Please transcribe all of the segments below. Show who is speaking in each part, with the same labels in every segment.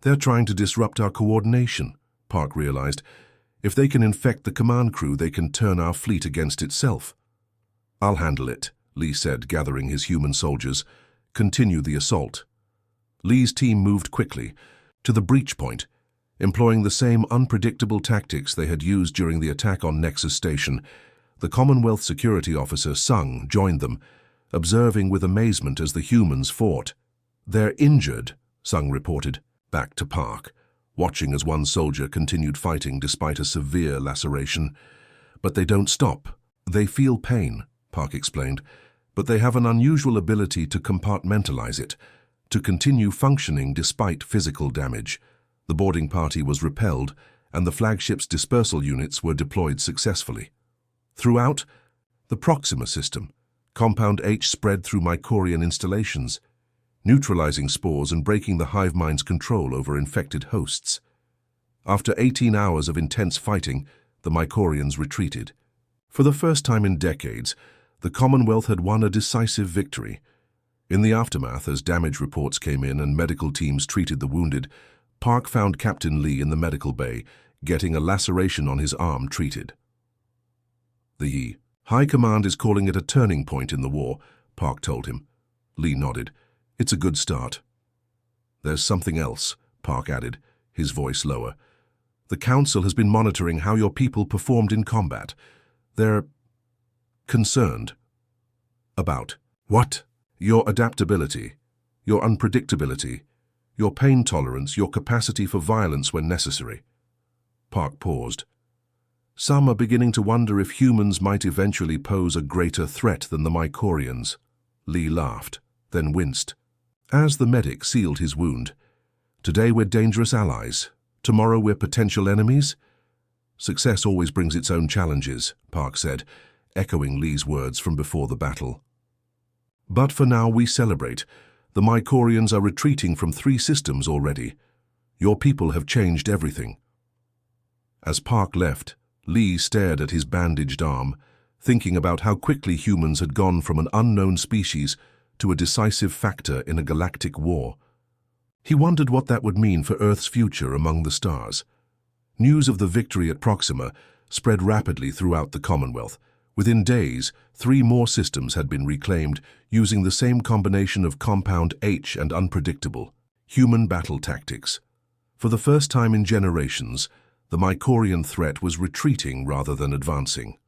Speaker 1: They're trying to disrupt our coordination, Park realized. If they can infect the command crew, they can turn our fleet against itself. I'll handle it, Lee said, gathering his human soldiers. Continue the assault. Lee's team moved quickly to the breach point, employing the same unpredictable tactics they had used during the attack on Nexus Station. The Commonwealth security officer, Sung, joined them, observing with amazement as the humans fought. They're injured, Sung reported, back to Park, watching as one soldier continued fighting despite a severe laceration. But they don't stop. They feel pain, Park explained, but they have an unusual ability to compartmentalize it, to continue functioning despite physical damage. The boarding party was repelled, and the flagship's dispersal units were deployed successfully. Throughout the Proxima system, Compound H spread through Mycorian installations, neutralizing spores and breaking the hive mind's control over infected hosts. After 18 hours of intense fighting, the Mycorians retreated. For the first time in decades, the Commonwealth had won a decisive victory. In the aftermath, as damage reports came in and medical teams treated the wounded, Park found Captain Lee in the medical bay, getting a laceration on his arm treated. The High Command is calling it a turning point in the war, Park told him. Lee nodded. It's a good start. There's something else, Park added, his voice lower. The Council has been monitoring how your people performed in combat. They're concerned. About what? Your adaptability, your unpredictability, your pain tolerance, your capacity for violence when necessary. Park paused. Some are beginning to wonder if humans might eventually pose a greater threat than the Mycorians. Lee laughed, then winced. As the medic sealed his wound, today we're dangerous allies. Tomorrow we're potential enemies? Success always brings its own challenges, Park said, echoing Lee's words from before the battle. But for now we celebrate. The Mycorians are retreating from 3 systems already. Your people have changed everything. As Park left, Lee stared at his bandaged arm, thinking about how quickly humans had gone from an unknown species to a decisive factor in a galactic war. He wondered what that would mean for Earth's future among the stars. News of the victory at Proxima spread rapidly throughout the Commonwealth. Within days, 3 more systems had been reclaimed using the same combination of Compound H and unpredictable human battle tactics. For the first time in generations, the Mycorian threat was retreating rather than advancing.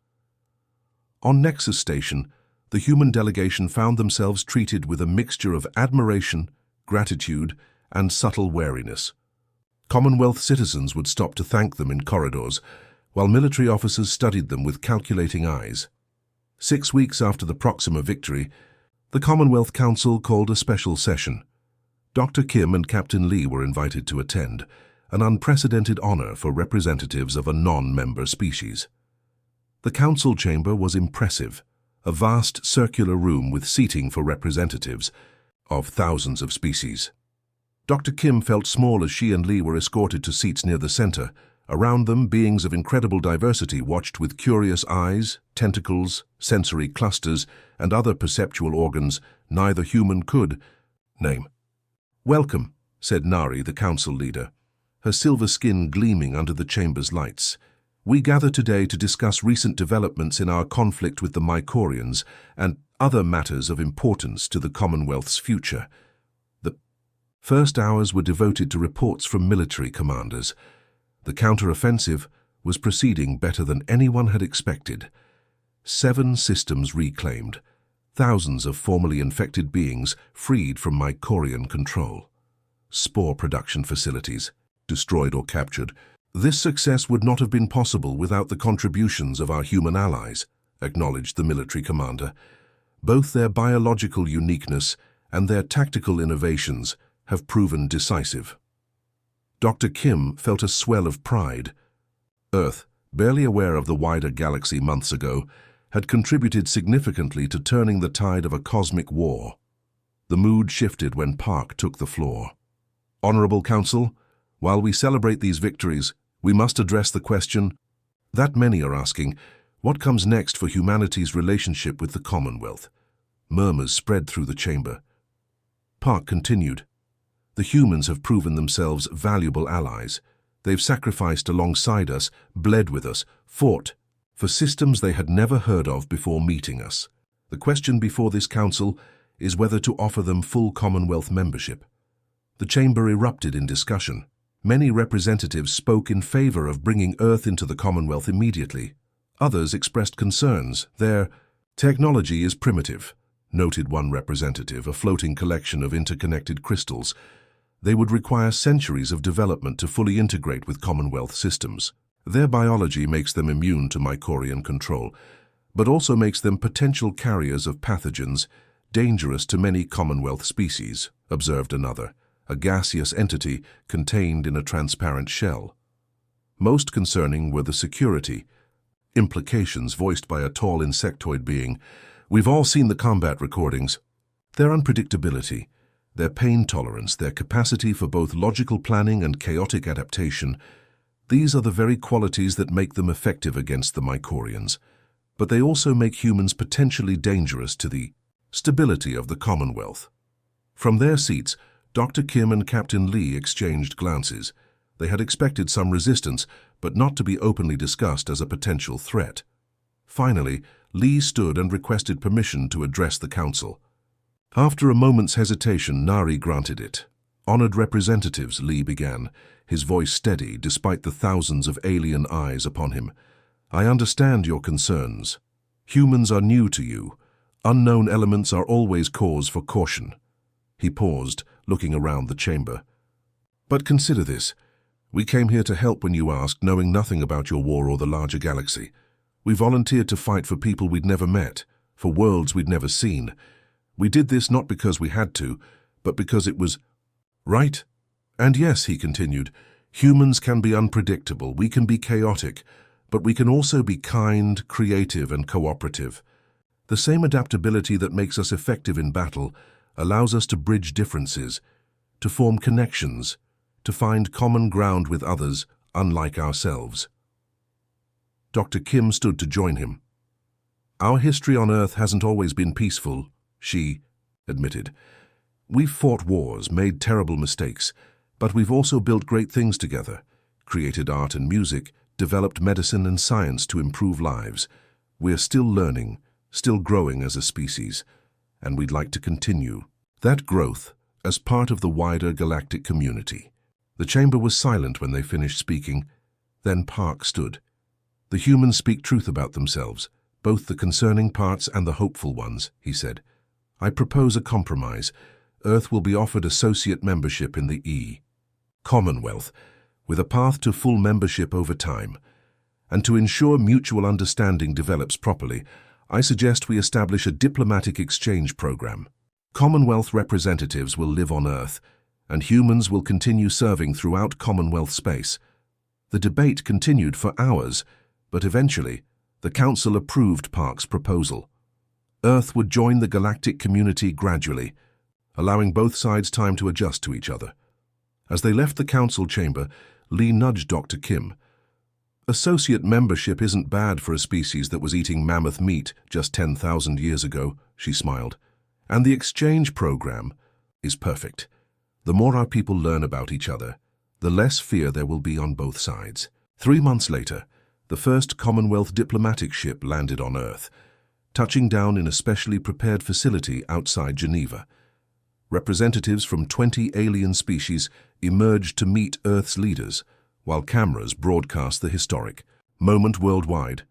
Speaker 1: On Nexus Station, the human delegation found themselves treated with a mixture of admiration, gratitude, and subtle wariness. Commonwealth citizens would stop to thank them in corridors, while military officers studied them with calculating eyes. 6 weeks after the Proxima victory, the Commonwealth Council called a special session. Dr. Kim and Captain Lee were invited to attend, an unprecedented honor for representatives of a non-member species. The council chamber was impressive, a vast circular room with seating for representatives of thousands of species. Dr. Kim felt small as she and Lee were escorted to seats near the center. Around them, beings of incredible diversity watched with curious eyes, tentacles, sensory clusters, and other perceptual organs neither human could name. "Welcome," said Nari, the council leader, her silver skin gleaming under the chamber's lights. "We gather today to discuss recent developments in our conflict with the Mycorians and other matters of importance to the Commonwealth's future." The first hours were devoted to reports from military commanders. The counter-offensive was proceeding better than anyone had expected. 7 systems reclaimed, thousands of formerly infected beings freed from Mycorian control. Spore production facilities destroyed or captured. This success would not have been possible without the contributions of our human allies, acknowledged the military commander. Both their biological uniqueness and their tactical innovations have proven decisive. Dr. Kim felt a swell of pride. Earth, barely aware of the wider galaxy months ago, had contributed significantly to turning the tide of a cosmic war. The mood shifted when Park took the floor. "Honorable Council, while we celebrate these victories, we must address the question that many are asking, what comes next for humanity's relationship with the Commonwealth?" Murmurs spread through the chamber. Park continued. The humans have proven themselves valuable allies. They've sacrificed alongside us, bled with us, fought for systems they had never heard of before meeting us. The question before this council is whether to offer them full Commonwealth membership. The chamber erupted in discussion. Many representatives spoke in favor of bringing Earth into the Commonwealth immediately. Others expressed concerns. Their technology is primitive, noted one representative, a floating collection of interconnected crystals. They would require centuries of development to fully integrate with Commonwealth systems. Their biology makes them immune to Mycorian control, but also makes them potential carriers of pathogens dangerous to many Commonwealth species, observed another, a gaseous entity contained in a transparent shell. Most concerning were the security implications voiced by a tall insectoid being. We've all seen the combat recordings. Their unpredictability, their pain tolerance, their capacity for both logical planning and chaotic adaptation, these are the very qualities that make them effective against the Mycorians. But they also make humans potentially dangerous to the stability of the Commonwealth. From their seats, Dr. Kim and Captain Lee exchanged glances. They had expected some resistance, but not to be openly discussed as a potential threat. Finally, Lee stood and requested permission to address the council. After a moment's hesitation, Nari granted it. Honored representatives, Lee began, his voice steady despite the thousands of alien eyes upon him. I understand your concerns. Humans are new to you. Unknown elements are always cause for caution. He paused, looking around the chamber. But consider this. We came here to help when you asked, knowing nothing about your war or the larger galaxy. We volunteered to fight for people we'd never met, for worlds we'd never seen. We did this not because we had to, but because it was right. And yes, he continued, humans can be unpredictable, we can be chaotic, but we can also be kind, creative, and cooperative. The same adaptability that makes us effective in battle allows us to bridge differences, to form connections, to find common ground with others unlike ourselves. Dr. Kim stood to join him. Our history on Earth hasn't always been peaceful, she admitted. We've fought wars, made terrible mistakes, but we've also built great things together, created art and music, developed medicine and science to improve lives. We're still learning, still growing as a species, and we'd like to continue that growth as part of the wider galactic community. The chamber was silent when they finished speaking. Then Park stood. The humans speak truth about themselves, both the concerning parts and the hopeful ones, he said. I propose a compromise. Earth will be offered associate membership in the Commonwealth, with a path to full membership over time. And to ensure mutual understanding develops properly, I suggest we establish a diplomatic exchange program. Commonwealth representatives will live on Earth, and humans will continue serving throughout Commonwealth space. The debate continued for hours, but eventually, the Council approved Park's proposal. Earth would join the galactic community gradually, allowing both sides time to adjust to each other. As they left the Council chamber, Lee nudged Dr. Kim. Associate membership isn't bad for a species that was eating mammoth meat just 10,000 years ago, she smiled. And the exchange program is perfect. The more our people learn about each other, the less fear there will be on both sides. 3 months later, the first Commonwealth diplomatic ship landed on Earth, touching down in a specially prepared facility outside Geneva. Representatives from 20 alien species emerged to meet Earth's leaders, while cameras broadcast the historic moment worldwide.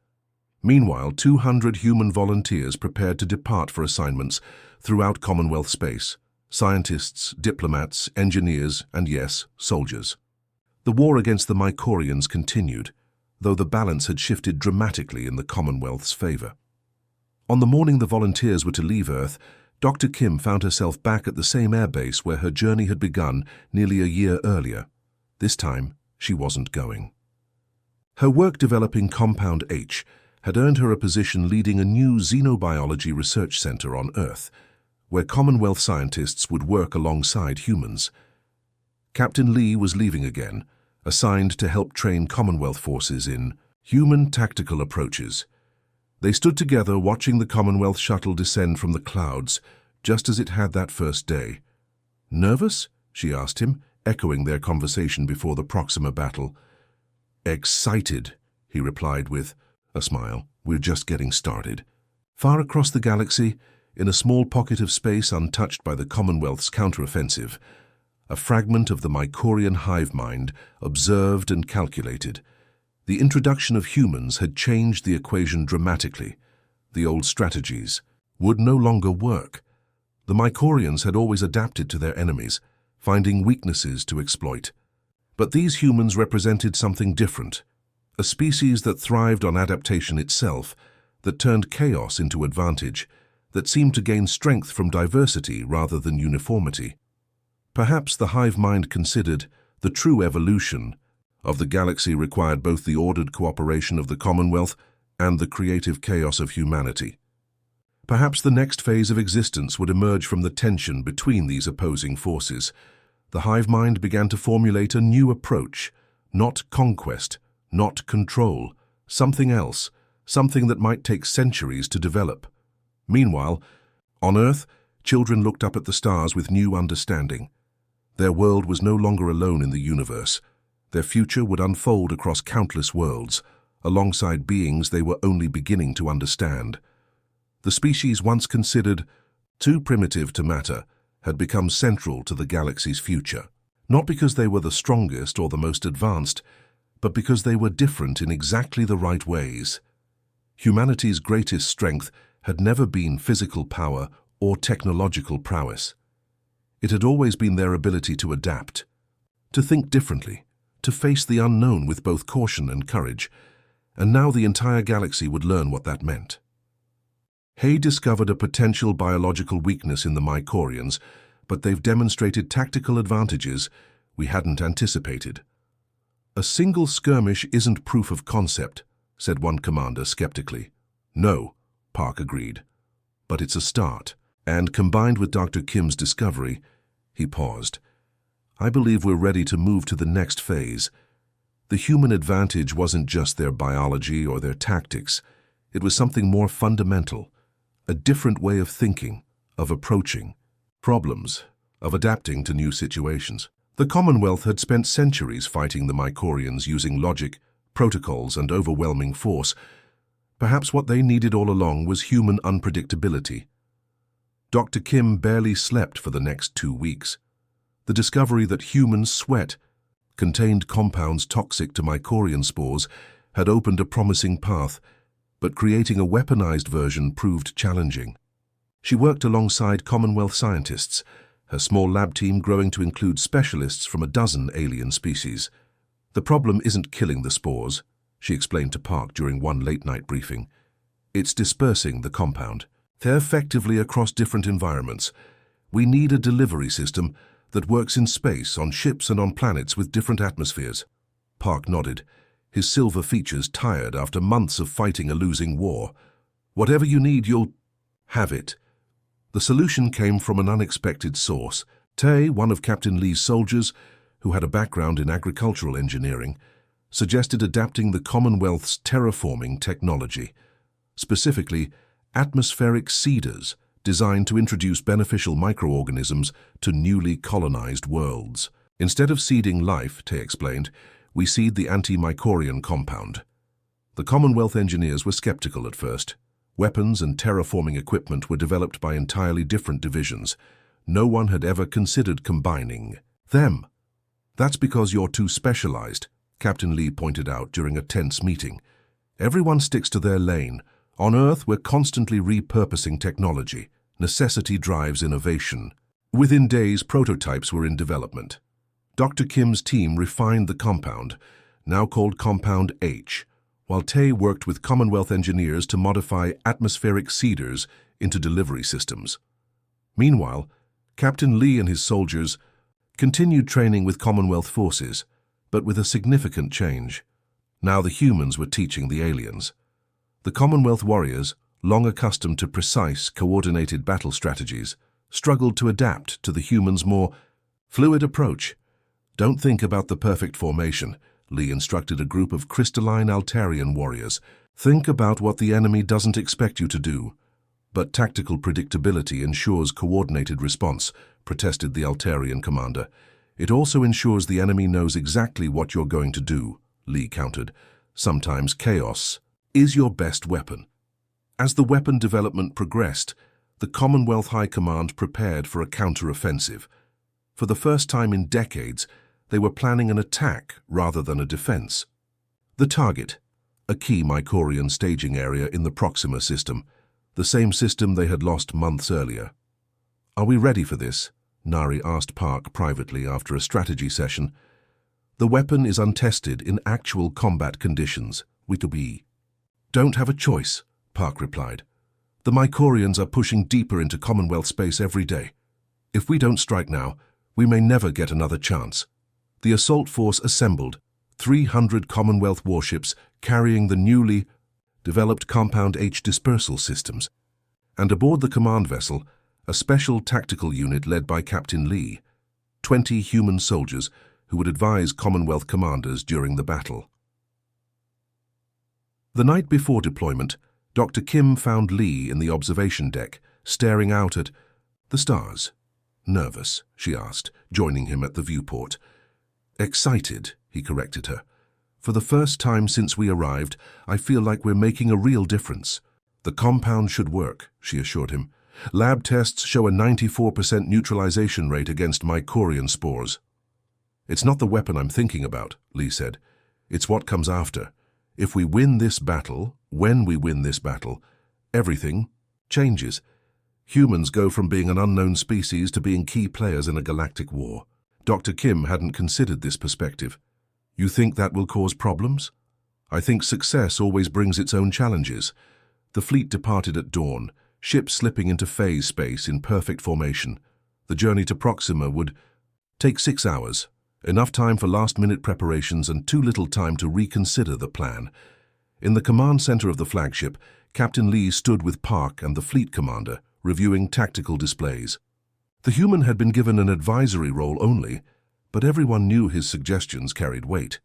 Speaker 1: Meanwhile, 200 human volunteers prepared to depart for assignments throughout Commonwealth space. Scientists, diplomats, engineers, and yes, soldiers. The war against the Mycorians continued, though the balance had shifted dramatically in the Commonwealth's favor. On the morning the volunteers were to leave Earth, Dr. Kim found herself back at the same airbase where her journey had begun nearly a year earlier. This time, she wasn't going. Her work developing Compound H had earned her a position leading a new xenobiology research center on Earth, where Commonwealth scientists would work alongside humans. Captain Lee was leaving again, assigned to help train Commonwealth forces in human tactical approaches. They stood together watching the Commonwealth shuttle descend from the clouds, just as it had that first day. Nervous? she asked him, echoing their conversation before the Proxima battle. Excited, he replied with a smile. We're just getting started. Far across the galaxy, in a small pocket of space untouched by the Commonwealth's counteroffensive, a fragment of the Mycorian hive mind observed and calculated. The introduction of humans had changed the equation dramatically. The old strategies would no longer work. The Mycorians had always adapted to their enemies, finding weaknesses to exploit. But these humans represented something different, a species that thrived on adaptation itself, that turned chaos into advantage, that seemed to gain strength from diversity rather than uniformity. Perhaps the hive mind considered the true evolution of the galaxy required both the ordered cooperation of the Commonwealth and the creative chaos of humanity. Perhaps the next phase of existence would emerge from the tension between these opposing forces. The hive mind began to formulate a new approach, not conquest, not control, something else, something that might take centuries to develop. Meanwhile, on Earth, children looked up at the stars with new understanding. Their world was no longer alone in the universe. Their future would unfold across countless worlds, alongside beings they were only beginning to understand. The species once considered too primitive to matter had become central to the galaxy's future, not because they were the strongest or the most advanced, but because they were different in exactly the right ways. Humanity's greatest strength had never been physical power or technological prowess. It had always been their ability to adapt, to think differently, to face the unknown with both caution and courage, and now the entire galaxy would learn what that meant. Hay discovered a potential biological weakness in the Mycorians, but they've demonstrated tactical advantages we hadn't anticipated. A single skirmish isn't proof of concept, said one commander skeptically. No, Park agreed, but it's a start. And combined with Dr. Kim's discovery, he paused. I believe we're ready to move to the next phase. The human advantage wasn't just their biology or their tactics. It was something more fundamental, a different way of thinking, of approaching problems, of adapting to new situations. The Commonwealth had spent centuries fighting the Mycorians using logic, protocols, and overwhelming force. Perhaps what they needed all along was human unpredictability. Dr. Kim barely slept for the next 2 weeks. The discovery that human sweat contained compounds toxic to Mycorian spores had opened a promising path, but creating a weaponized version proved challenging. She worked alongside Commonwealth scientists, her small lab team growing to include specialists from a dozen alien species. The problem isn't killing the spores, she explained to Park during one late-night briefing. It's dispersing the compound. They're effectively across different environments. We need a delivery system that works in space, on ships and on planets with different atmospheres. Park nodded, his silver features tired after months of fighting a losing war. Whatever you need, you'll have it. The solution came from an unexpected source. Tay, one of Captain Lee's soldiers, who had a background in agricultural engineering, suggested adapting the Commonwealth's terraforming technology, specifically atmospheric seeders designed to introduce beneficial microorganisms to newly colonized worlds. Instead of seeding life, Tay explained, we seed the anti-Mycorian compound. The Commonwealth engineers were skeptical at first. Weapons and terraforming equipment were developed by entirely different divisions. No one had ever considered combining them. That's because you're too specialized, Captain Lee pointed out during a tense meeting. Everyone sticks to their lane. On Earth, we're constantly repurposing technology. Necessity drives innovation. Within days, prototypes were in development. Dr. Kim's team refined the compound, now called Compound H, while Tay worked with Commonwealth engineers to modify atmospheric seeders into delivery systems. Meanwhile, Captain Lee and his soldiers continued training with Commonwealth forces, but with a significant change. Now the humans were teaching the aliens. The Commonwealth warriors, long accustomed to precise, coordinated battle strategies, struggled to adapt to the humans' more fluid approach. Don't think about the perfect formation, Lee instructed a group of crystalline Altarian warriors. Think about what the enemy doesn't expect you to do. But tactical predictability ensures coordinated response, protested the Altarian commander. "It also ensures the enemy knows exactly what you're going to do," Lee countered. "Sometimes chaos is your best weapon." As the weapon development progressed, the Commonwealth High Command prepared for a counter-offensive. For the first time in decades, they were planning an attack rather than a defense. The target, a key Mycorian staging area in the Proxima system, the same system they had lost months earlier. "Are we ready for this?" Nari asked Park privately after a strategy session. "The weapon is untested in actual combat conditions. We don't have a choice," Park replied. "The Mycorians are pushing deeper into Commonwealth space every day. If we don't strike now, we may never get another chance." The assault force assembled, 300 Commonwealth warships carrying the newly developed Compound H dispersal systems, and aboard the command vessel, a special tactical unit led by Captain Lee, 20 human soldiers who would advise Commonwealth commanders during the battle. The night before deployment, Dr. Kim found Lee in the observation deck, staring out at the stars. "Nervous?" she asked, joining him at the viewport. "Excited," he corrected her. "For the first time since we arrived, I feel like we're making a real difference." "The compound should work," she assured him. "Lab tests show a 94% neutralization rate against Mycorian spores." "It's not the weapon I'm thinking about," Lee said. "It's what comes after. If we win this battle, when we win this battle, everything changes. Humans go from being an unknown species to being key players in a galactic war." Dr. Kim hadn't considered this perspective. "You think that will cause problems?" "I think success always brings its own challenges." The fleet departed at dawn, ships slipping into phase space in perfect formation. The journey to Proxima would take 6 hours, enough time for last-minute preparations and too little time to reconsider the plan. In the command center of the flagship, Captain Lee stood with Park and the fleet commander, reviewing tactical displays. The human had been given an advisory role only, but everyone knew his suggestions carried weight.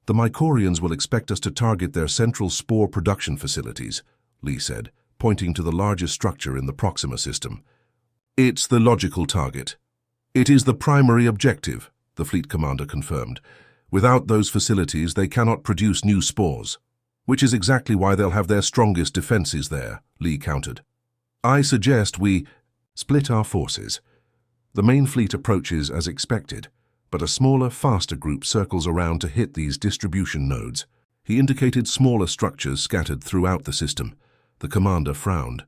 Speaker 1: "The Mycorians will expect us to target their central spore production facilities," Lee said, pointing to the largest structure in the Proxima system. "It's the logical target. It is the primary objective," the fleet commander confirmed. "Without those facilities, they cannot produce new spores." "Which is exactly why they'll have their strongest defenses there," Lee countered. "I suggest we split our forces. The main fleet approaches as expected, but a smaller, faster group circles around to hit these distribution nodes." He indicated smaller structures scattered throughout the system. The commander frowned.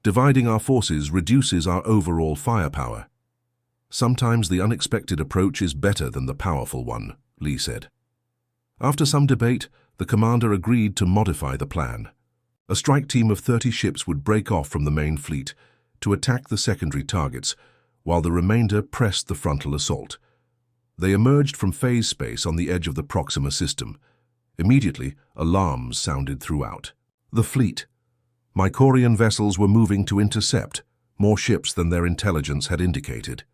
Speaker 1: "Dividing our forces reduces our overall firepower." "Sometimes the unexpected approach is better than the powerful one," Lee said. After some debate, the commander agreed to modify the plan. A strike team of 30 ships would break off from the main fleet to attack the secondary targets, while the remainder pressed the frontal assault. They emerged from phase space on the edge of the Proxima system. Immediately, alarms sounded throughout. The fleet. Mycorian vessels were moving to intercept, more ships than their intelligence had indicated.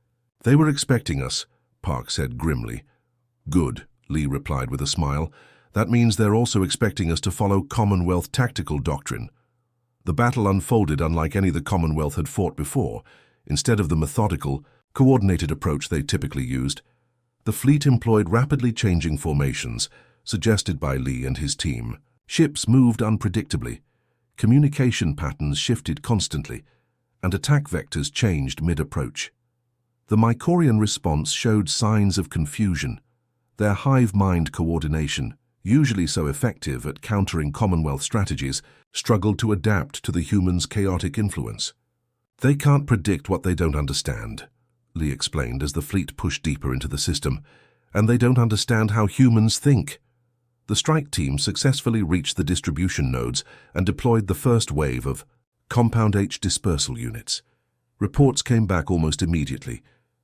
Speaker 1: "They were expecting us," Park said grimly. "Good," Lee replied with a smile. "That means they're also expecting us to follow Commonwealth tactical doctrine." The battle unfolded unlike any the Commonwealth had fought before. Instead of the methodical, coordinated approach they typically used, the fleet employed rapidly changing formations, suggested by Lee and his team. Ships moved unpredictably, communication patterns shifted constantly, and attack vectors changed mid-approach. The Mycorian response showed signs of confusion. Their hive-mind coordination, usually so effective at countering Commonwealth strategies, struggled to adapt to the humans' chaotic influence. "They can't predict what they don't understand," Lee explained as the fleet pushed deeper into the system, "and they don't understand how humans think." The strike team successfully reached the distribution nodes and deployed the first wave of Compound H dispersal units. Reports came back almost immediately.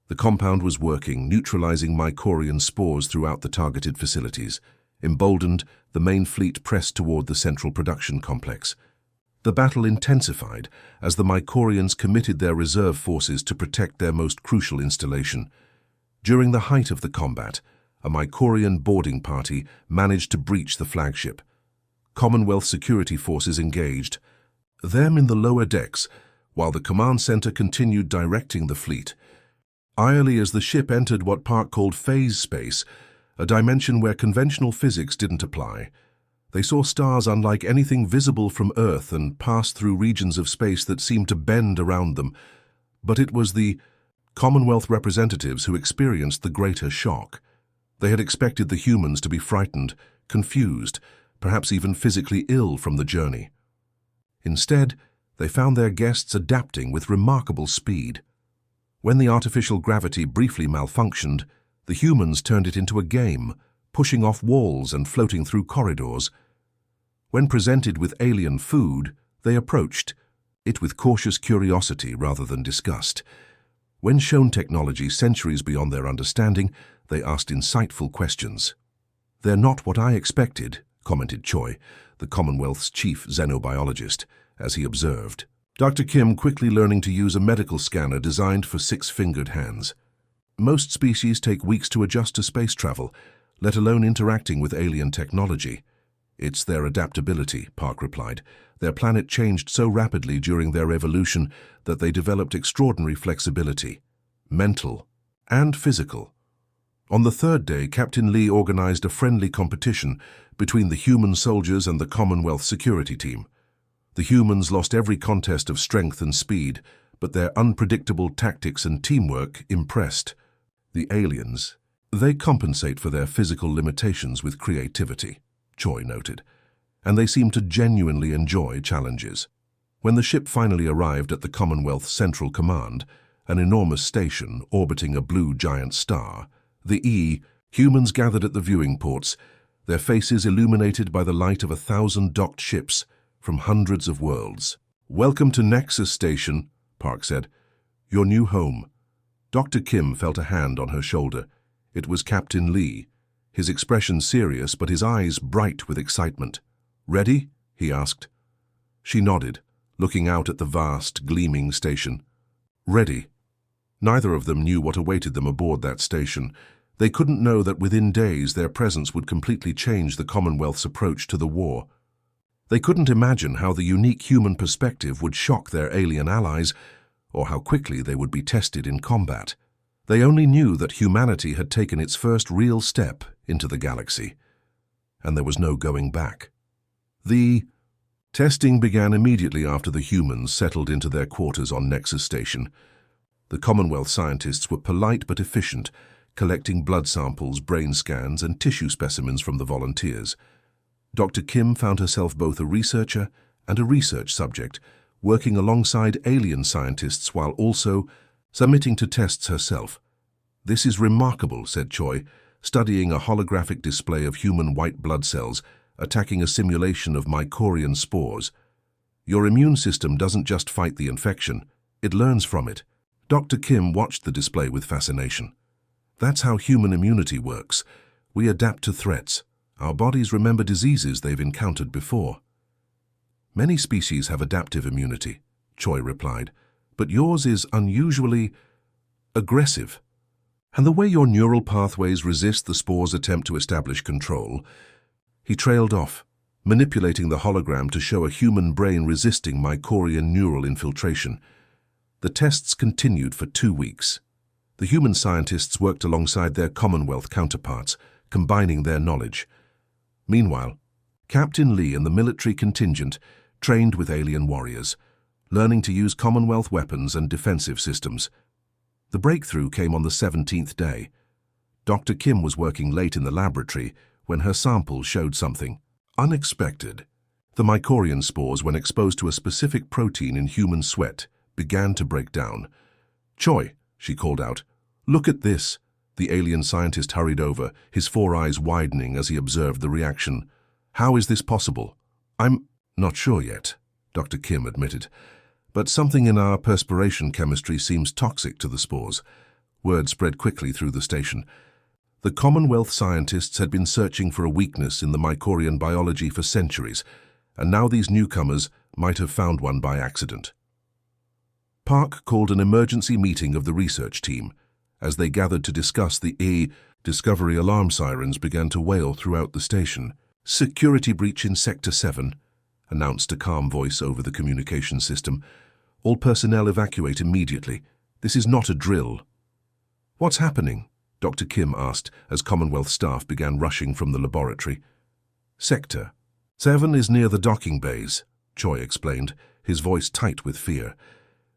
Speaker 1: The compound was working, neutralizing Mycorian spores throughout the targeted facilities. Emboldened, the main fleet pressed toward the central production complex. The battle intensified as the Mycorians committed their reserve forces to protect their most crucial installation. During the height of the combat, a Mycorian boarding party managed to breach the flagship. Commonwealth security forces engaged, them in the lower decks, while the command center continued directing the fleet. Irely as the ship entered what Park called phase space, a dimension where conventional physics didn't apply. They saw stars unlike anything visible from Earth and passed through regions of space that seemed to bend around them. But it was the Commonwealth representatives who experienced the greater shock. They had expected the humans to be frightened, confused, perhaps even physically ill from the journey. Instead, they found their guests adapting with remarkable speed. When the artificial gravity briefly malfunctioned, the humans turned it into a game, pushing off walls and floating through corridors. When presented with alien food, they approached it with cautious curiosity rather than disgust. When shown technology centuries beyond their understanding, they asked insightful questions. "They're not what I expected," commented Choi, the Commonwealth's chief xenobiologist, as he observed. Dr. Kim quickly learning to use a medical scanner designed for six-fingered hands. "Most species take weeks to adjust to space travel, let alone interacting with alien technology." "It's their adaptability," Park replied. "Their planet changed so rapidly during their evolution that they developed extraordinary flexibility, mental and physical." On the third day, Captain Lee organized a friendly competition between the human soldiers and the Commonwealth security team. The humans lost every contest of strength and speed, but their unpredictable tactics and teamwork impressed. The aliens, they compensate for their physical limitations with creativity, Choi noted, and they seem to genuinely enjoy challenges. When the ship finally arrived at the Commonwealth Central Command, an enormous station orbiting a blue giant star, humans gathered at the viewing ports, their faces illuminated by the light of 1,000 docked ships from hundreds of worlds. "Welcome to Nexus Station," Park said. "Your new home." Dr. Kim felt a hand on her shoulder. It was Captain Lee, his expression serious but his eyes bright with excitement. "Ready?" he asked. She nodded, looking out at the vast, gleaming station. "Ready." Neither of them knew what awaited them aboard that station. They couldn't know that within days their presence would completely change the Commonwealth's approach to the war. They couldn't imagine how the unique human perspective would shock their alien allies, or how quickly they would be tested in combat. They only knew that humanity had taken its first real step into the galaxy, and there was no going back. The testing began immediately after the humans settled into their quarters on Nexus Station. The Commonwealth scientists were polite but efficient, collecting blood samples, brain scans, and tissue specimens from the volunteers. Dr. Kim found herself both a researcher and a research subject, working alongside alien scientists while also submitting to tests herself. "This is remarkable," said Choi, studying a holographic display of human white blood cells attacking a simulation of mycorian spores. "Your immune system doesn't just fight the infection, it learns from it." Dr. Kim watched the display with fascination. "That's how human immunity works. We adapt to threats. Our bodies remember diseases they've encountered before." "Many species have adaptive immunity," Choi replied, "but yours is unusually aggressive. And the way your neural pathways resist the spore's attempt to establish control." He trailed off, manipulating the hologram to show a human brain resisting mycorian neural infiltration. The tests continued for 2 weeks. The human scientists worked alongside their Commonwealth counterparts, combining their knowledge. Meanwhile, Captain Lee and the military contingent trained with alien warriors, learning to use Commonwealth weapons and defensive systems. The breakthrough came on the 17th day. Dr. Kim was working late in the laboratory when her samples showed something unexpected. The mycorian spores, when exposed to a specific protein in human sweat, began to break down. "Choi," she called out, "look at this." The alien scientist hurried over, his 4 eyes widening as he observed the reaction. "How is this possible?" "I'm not sure yet," Dr. Kim admitted, "but something in our perspiration chemistry seems toxic to the spores." Word spread quickly through the station. The Commonwealth scientists had been searching for a weakness in the mycorian biology for centuries, and now these newcomers might have found one by accident. Park called an emergency meeting of the research team. As they gathered to discuss the discovery, alarm sirens began to wail throughout the station. "Security breach in Sector 7, announced a calm voice over the communication system. "All personnel evacuate immediately. This is not a drill." What's happening? Dr. Kim asked as Commonwealth staff began rushing from the laboratory. Sector 7 is near the docking bays, Choi explained, his voice tight with fear.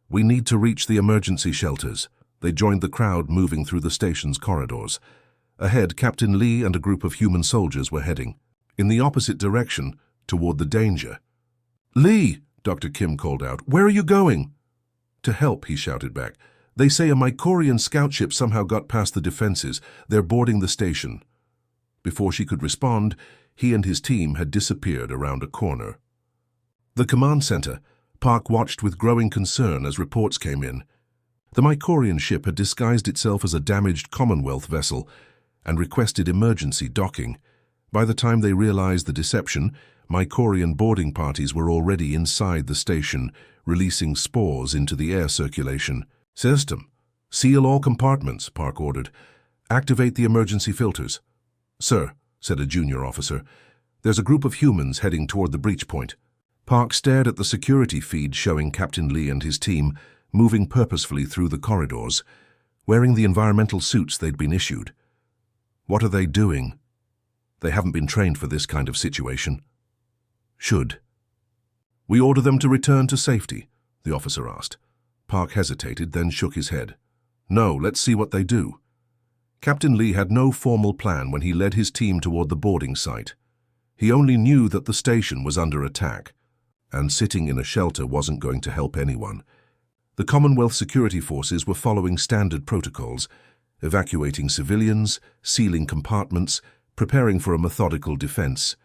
Speaker 1: We need to reach the emergency shelters. They joined the crowd moving through the station's corridors. Ahead, Captain Lee and a group of human soldiers were heading in the opposite direction, toward the danger. Lee, Dr. Kim called out, where are you going? To help, he shouted back. They say a Mycorian scout ship somehow got past the defenses. They're boarding the station. Before she could respond, he and his team had disappeared around a corner. The command center, Park watched with growing concern as reports came in. The Mycorian ship had disguised itself as a damaged Commonwealth vessel and requested emergency docking. By the time they realized the deception, Mycorian boarding parties were already inside the station, releasing spores into the air circulation. System, seal all compartments, Park ordered. Activate the emergency filters. Sir, said a junior officer, there's a group of humans heading toward the breach point. Park stared at the security feed showing Captain Lee and his team moving purposefully through the corridors, wearing the environmental suits they'd been issued. What are they doing? They haven't been trained for this kind of situation. Should. We order them to return to safety, the officer asked. Park hesitated, then shook his head. No, let's see what they do. Captain Lee had no formal plan when he led his team toward the boarding site. He only knew that the station was under attack, and sitting in a shelter wasn't going to help anyone. The Commonwealth security forces were following standard protocols, evacuating civilians, sealing compartments, preparing for a methodical defense.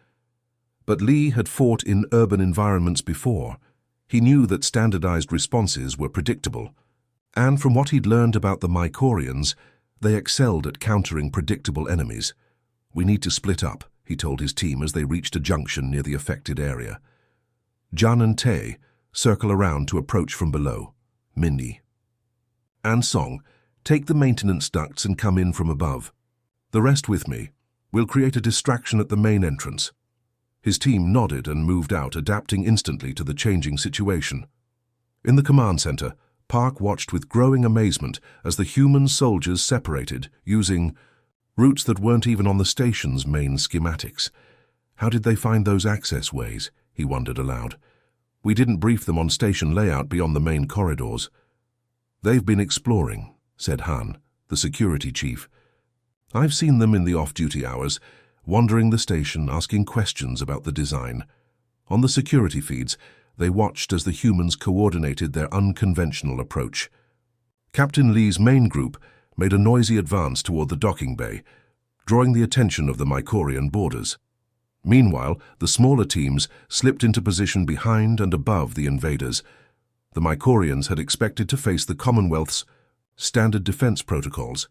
Speaker 1: But Lee had fought in urban environments before. He knew that standardized responses were predictable, and from what he'd learned about the Mycorians, they excelled at countering predictable enemies. We need to split up, he told his team as they reached a junction near the affected area. Jun and Tae circle around to approach from below. Mindy. And Song, take the maintenance ducts and come in from above. The rest with me. We'll create a distraction at the main entrance. His team nodded and moved out, adapting instantly to the changing situation. In the command center, Park watched with growing amazement as the human soldiers separated, using routes that weren't even on the station's main schematics. How did they find those access ways? He wondered aloud. We didn't brief them on station layout beyond the main corridors. They've been exploring, said Han, the security chief. I've seen them in the off-duty hours, wandering the station, asking questions about the design. On the security feeds, they watched as the humans coordinated their unconventional approach. Captain Lee's main group made a noisy advance toward the docking bay, drawing the attention of the Mycorian boarders. Meanwhile, the smaller teams slipped into position behind and above the invaders. The Mycorians had expected to face the Commonwealth's standard defense protocols.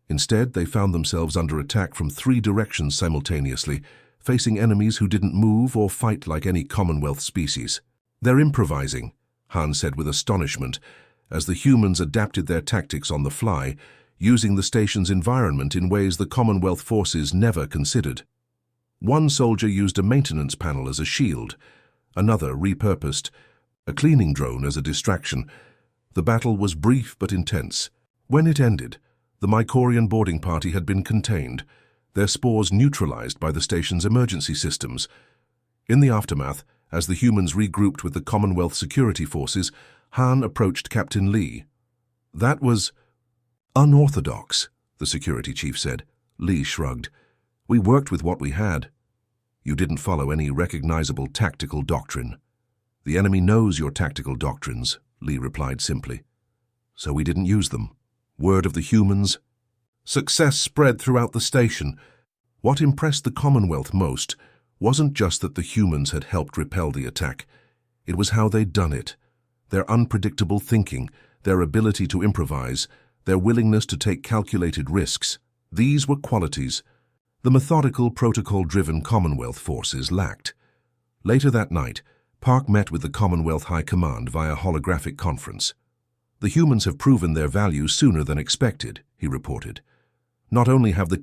Speaker 1: Instead, they found themselves under attack from 3 directions simultaneously, facing enemies who didn't move or fight like any Commonwealth species. They're improvising, Han said with astonishment, as the humans adapted their tactics on the fly, using the station's environment in ways the Commonwealth forces never considered. One soldier used a maintenance panel as a shield, another repurposed a cleaning drone as a distraction. The battle was brief but intense. When it ended, the Mycorian boarding party had been contained, their spores neutralized by the station's emergency systems. In the aftermath, as the humans regrouped with the Commonwealth security forces, Han approached Captain Lee. That was unorthodox, the security chief said. Lee shrugged. We worked with what we had. You didn't follow any recognizable tactical doctrine. The enemy knows your tactical doctrines, Lee replied simply. So we didn't use them. Word of the humans. Success spread throughout the station. What impressed the Commonwealth most wasn't just that the humans had helped repel the attack. It was how they'd done it. Their unpredictable thinking, their ability to improvise, their willingness to take calculated risks. These were qualities the methodical, protocol-driven Commonwealth forces lacked. Later that night, Park met with the Commonwealth High Command via holographic conference. The humans have proven their value sooner than expected, he reported. Not only have the